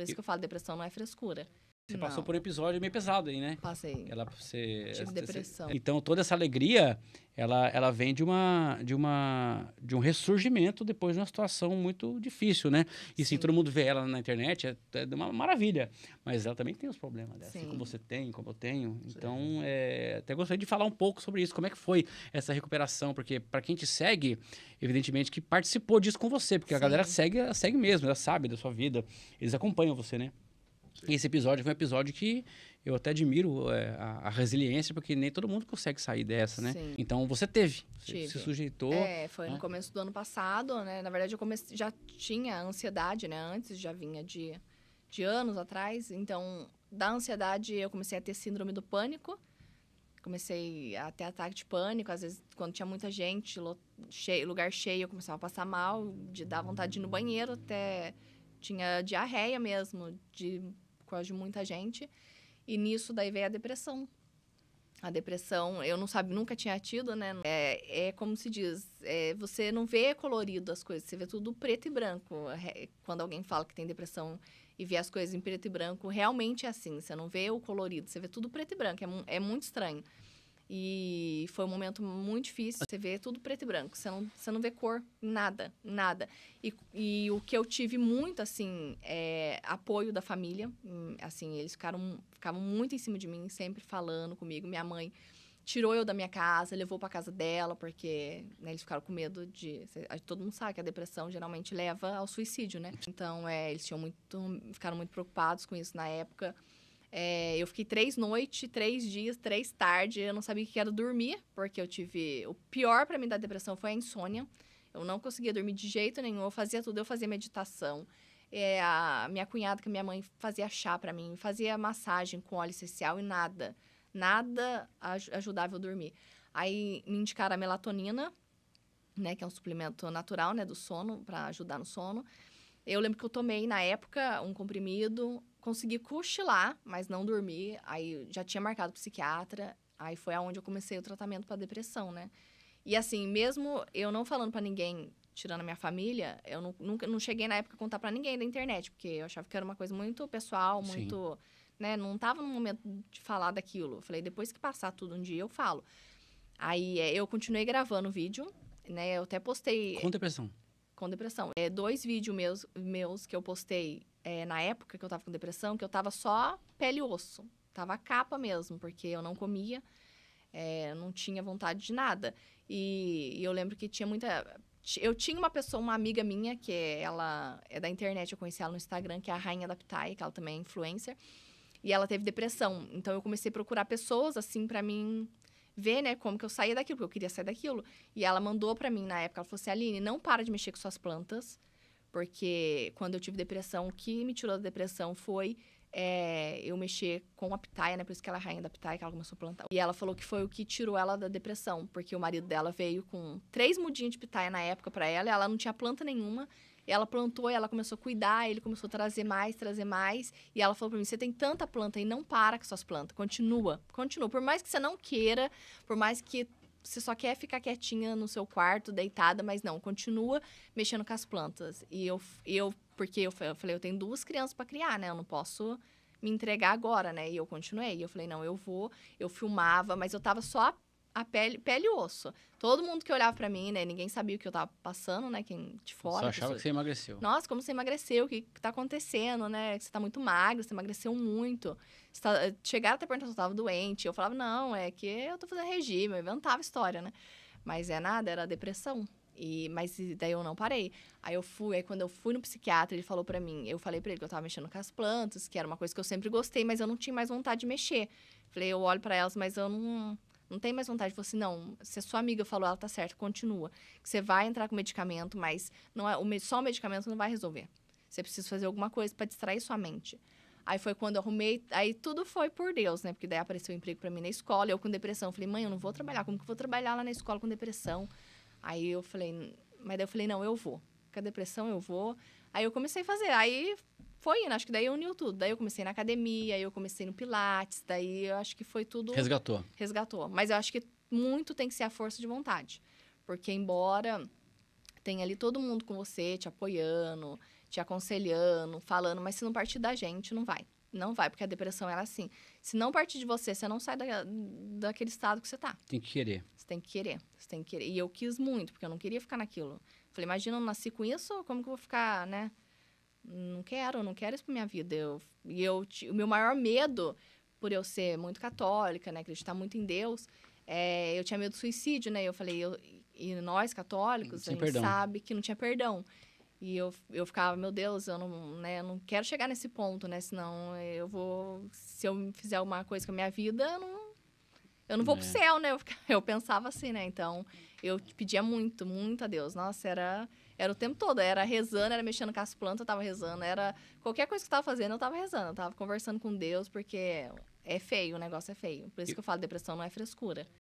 Por isso que eu falo, depressão não é frescura. Você passou por um episódio meio pesado aí, né? Passei. Tive depressão. Então, toda essa alegria, ela vem de um ressurgimento depois de uma situação muito difícil, né? E sim, todo mundo vê ela na internet, é uma maravilha. Mas ela também tem os problemas dela, assim como você tem, como eu tenho. Então, até gostaria de falar um pouco sobre isso. Como é que foi essa recuperação? Porque para quem te segue, evidentemente que participou disso com você. Porque a galera segue mesmo, ela sabe da sua vida. Eles acompanham você, né? E esse episódio foi um episódio que eu até admiro a resiliência, porque nem todo mundo consegue sair dessa, né? Sim. Então, você se sujeitou... Foi no começo do ano passado, né? Na verdade, já tinha ansiedade, né? Antes, já vinha de anos atrás. Então, da ansiedade, eu comecei a ter síndrome do pânico. Comecei a ter ataque de pânico. Às vezes, quando tinha muita gente, lugar cheio, eu começava a passar mal, de dar vontade de ir no banheiro, até... Tinha diarreia mesmo, por causa de muita gente. E nisso, daí veio a depressão. A depressão, eu nunca tinha tido, né? É como se diz, você não vê colorido as coisas, você vê tudo preto e branco. Quando alguém fala que tem depressão e vê as coisas em preto e branco, realmente é assim. Você não vê o colorido, você vê tudo preto e branco. É muito estranho. E foi um momento muito difícil. Você vê tudo preto e branco. Você não vê cor, nada. E o que eu tive muito, assim, apoio da família. Assim, eles ficavam muito em cima de mim, sempre falando comigo. Minha mãe tirou eu da minha casa, levou pra casa dela, porque né, eles ficaram com medo de... Todo mundo sabe que a depressão geralmente leva ao suicídio, né? Então, eles ficaram muito preocupados com isso na época. Eu fiquei 3 noites, 3 dias, 3 tardes. Eu não sabia o que era dormir, porque eu tive... O pior pra mim da depressão foi a insônia. Eu não conseguia dormir de jeito nenhum. Eu fazia tudo, eu fazia meditação. A minha cunhada, que a minha mãe fazia chá pra mim, fazia massagem com óleo essencial e nada. Nada ajudava eu a dormir. Aí me indicaram a melatonina, né, que é um suplemento natural, né, do sono, pra ajudar no sono. Eu lembro que eu tomei, na época, um comprimido, consegui cochilar, mas não dormir. Aí já tinha marcado psiquiatra, aí foi aonde eu comecei o tratamento para depressão, né? E assim, mesmo eu não falando para ninguém, tirando a minha família, eu não cheguei na época a contar para ninguém da internet, porque eu achava que era uma coisa muito pessoal, muito... né? Não tava no momento de falar daquilo. Eu falei, depois que passar tudo um dia, eu falo. Aí eu continuei gravando vídeo, né? Eu até postei... Com depressão? Com depressão. 2 vídeos meus que eu postei na época que eu tava com depressão, que eu tava só pele e osso. Tava a capa mesmo, porque eu não comia, não tinha vontade de nada. E eu lembro que tinha muita... Eu tinha uma amiga minha, que ela é da internet, eu conheci ela no Instagram, que é a Rainha da Pitaia, que ela também é influencer. E ela teve depressão. Então, eu comecei a procurar pessoas, assim, pra mim... ver, né, como que eu saía daquilo, porque eu queria sair daquilo. E ela mandou pra mim, na época, ela falou assim, Aline, não para de mexer com suas plantas, porque quando eu tive depressão, o que me tirou da depressão foi eu mexer com a pitaia, né, por isso que ela é a rainha da pitaia, que ela começou a plantar. E ela falou que foi o que tirou ela da depressão, porque o marido dela veio com 3 mudinhas de pitaia na época pra ela, e ela não tinha planta nenhuma, e ela plantou, e ela começou a cuidar, ele começou a trazer mais. E ela falou pra mim, você tem tanta planta e não para com suas plantas. Continua. Por mais que você não queira, por mais que você só quer ficar quietinha no seu quarto, deitada, mas não, continua mexendo com as plantas. Porque eu falei, eu tenho 2 crianças pra criar, né? Eu não posso me entregar agora, né? E eu continuei. E eu falei, não, eu vou. Eu filmava, mas eu tava só a pele e osso. Todo mundo que olhava pra mim, né? Ninguém sabia o que eu tava passando, né? Quem de fora. Só achava que você emagreceu. Nossa, como você emagreceu? O que tá acontecendo, né? Você tá muito magro, você emagreceu muito. Chegaram até perguntar se eu tava doente. Eu falava, não, é que eu tô fazendo regime. Eu inventava história, né? Mas nada, era depressão. Mas daí eu não parei. Aí quando eu fui no psiquiatra, ele falou pra mim, eu falei pra ele que eu tava mexendo com as plantas, que era uma coisa que eu sempre gostei, mas eu não tinha mais vontade de mexer. Falei, eu olho pra elas, mas eu não tenho mais vontade. Falei assim, não, se a sua amiga falou, ela tá certa, continua. Que você vai entrar com medicamento, mas não só o medicamento não vai resolver. Você precisa fazer alguma coisa pra distrair sua mente. Aí foi quando eu arrumei, aí tudo foi por Deus, né? Porque daí apareceu um emprego pra mim na escola, eu com depressão. Falei, mãe, eu não vou trabalhar, como que eu vou trabalhar lá na escola com depressão? Aí eu falei, mas daí eu falei, não, eu vou. Com a depressão eu vou. Aí eu comecei a fazer, aí foi indo, acho que daí uniu tudo. Daí eu comecei na academia, aí eu comecei no Pilates, daí eu acho que foi tudo... Resgatou. Mas eu acho que muito tem que ser a força de vontade. Porque embora tenha ali todo mundo com você, te apoiando, te aconselhando, falando, mas se não partir da gente, não vai. Não vai, porque a depressão ela é assim. Se não partir de você, você não sai daquele estado que você tá. Tem que querer. Você tem que querer, você tem que querer. E eu quis muito, porque eu não queria ficar naquilo. Falei, imagina, eu nasci com isso, como que eu vou ficar, né? Não quero isso pra minha vida. O meu maior medo, por eu ser muito católica, né? Acreditar muito em Deus, eu tinha medo do suicídio, né? Eu falei, e nós católicos, Sem a gente perdão. sabe que não tinha perdão. E eu ficava, meu Deus, eu não quero chegar nesse ponto, né? Senão se eu fizer alguma coisa com a minha vida, eu não vou pro céu, né? Eu pensava assim, né? Então, eu pedia muito, muito a Deus. Nossa, era o tempo todo. Era rezando, era mexendo com as plantas, eu tava rezando. Era qualquer coisa que eu tava fazendo, eu tava rezando. Eu tava conversando com Deus, porque é feio, o negócio é feio. Por isso que eu falo, depressão não é frescura.